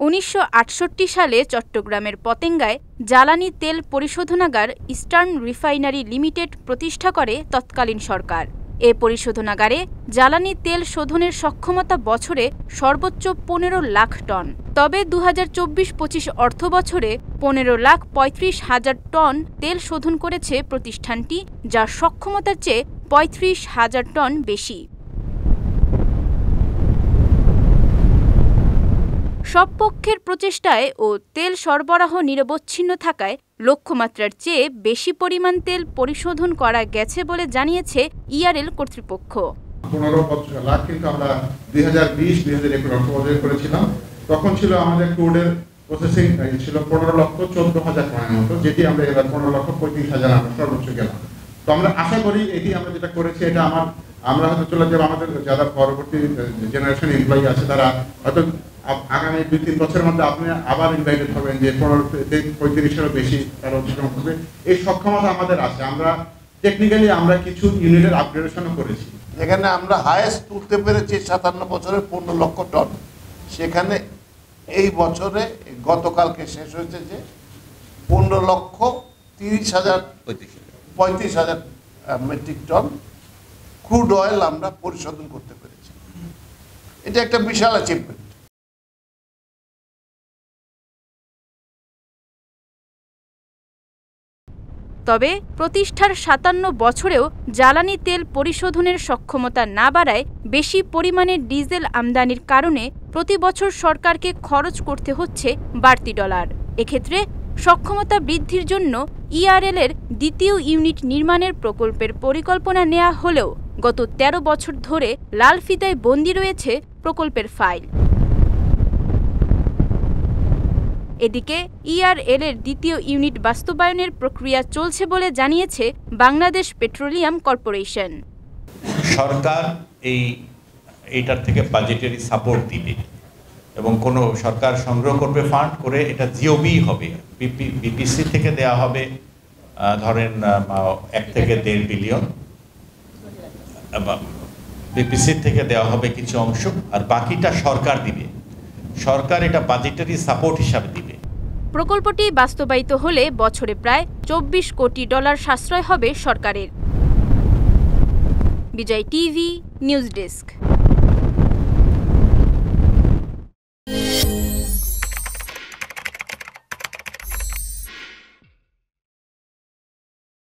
1968 সালে চট্টগ্রামের পতেঙ্গায় জ্বালানি তেল পরিশোধনাগার ইস্টার্ন রিফাইনারি লিমিটেড প্রতিষ্ঠা করে তৎকালীন সরকার। এ পরিশোধনাগারে জ্বালানি তেল শোধনের সক্ষমতা বছরে সর্বোচ্চ 15 লাখ টন। তবে 2024-25 অর্থবছরে 15,35,000 টন তেল শোধন করেছে প্রতিষ্ঠানটি, যার সক্ষমতার চেয়ে 35,000 টন বেশি। সব পক্ষের প্রচেষ্টায় ও তেল সরবরাহ নিরবচ্ছিন্ন থাকায় লক্ষ্যমাত্রার চেয়ে বেশি পরিমাণ তেল পরিশোধন করা গেছে বলে জানিয়েছে ইআরএল কর্তৃপক্ষ। 15 লাখ কিন্তু আমরা 2020-2021 অর্থবছরে করেছিলাম। তখন ছিল আমাদের ক্রুডের প্রসেসিং ছিল 15,14,000 টনের মতো, যেটি আমরা এবার 15,35,000 আমরা সর্বোচ্চ গেলাম। তো আমরা আশা করি এটি আমরা যেটা করেছি এটা আমরা হয়তো চলে যাবো, আমাদের যারা পরবর্তী জেনারেশন এমপ্লয়ি আছে তারা হয়তো আগামী 2-3 বছরের মধ্যে আপনি আবার ইনভাইটেড হবেন যে 35-এরও বেশি তারা অতিক্রম করবে। এই সক্ষমতা আমাদের আছে। আমরা টেকনিক্যালি আমরা কিছু ইউনিটের আপগ্রেডেশনও করেছি। এখানে আমরা হাইয়েস্ট তুলতে পেরেছি 57 বছরে 15 লক্ষ টন। সেখানে এই বছরে গতকালকে শেষ হয়েছে যে 15,35,000 মেট্রিক টন ক্রুড অয়েল আমরা পরিশোধন করতে পেরেছি। এটা একটা বিশাল অ্যাচিভমেন্ট। তবে প্রতিষ্ঠার 57 বছরেও জ্বালানি তেল পরিশোধনের সক্ষমতা না বাড়ায় বেশি পরিমাণে ডিজেল আমদানির কারণে প্রতি বছর সরকারকে খরচ করতে হচ্ছে বাড়তি ডলার। এক্ষেত্রে সক্ষমতা বৃদ্ধির জন্য ইআরএল-এর দ্বিতীয় ইউনিট নির্মাণের প্রকল্পের পরিকল্পনা নেওয়া হলেও গত 13 বছর ধরে লাল ফিতায় বন্দী রয়েছে প্রকল্পের ফাইল। এদিকে ইআরএল-এর দ্বিতীয় ইউনিট বাস্তবায়নের প্রক্রিয়া চলছে বলে জানিয়েছে বাংলাদেশ পেট্রোলিয়াম কর্পোরেশন। সরকার এইটার থেকে বাজেটারি সাপোর্ট দিবে এবং কোনো সরকার সংগ্রহ করবে ফান্ড করে, এটা জিওবি হবে, বিপিসি থেকে দেয়া হবে ধরেন 1 থেকে 1.5 বিলিয়ন, বিপিসি থেকে দেওয়া হবে কিছু অংশ, আর বাকিটা সরকার দিবে। সরকার এটা বাজেটারি সাপোর্ট হিসাবে দিবে। প্রকল্পটি বাস্তবায়িত হলে বছরে প্রায় 24 কোটি ডলার সাশ্রয় হবে সরকারের। বিজয় টিভি নিউজ ডেস্ক।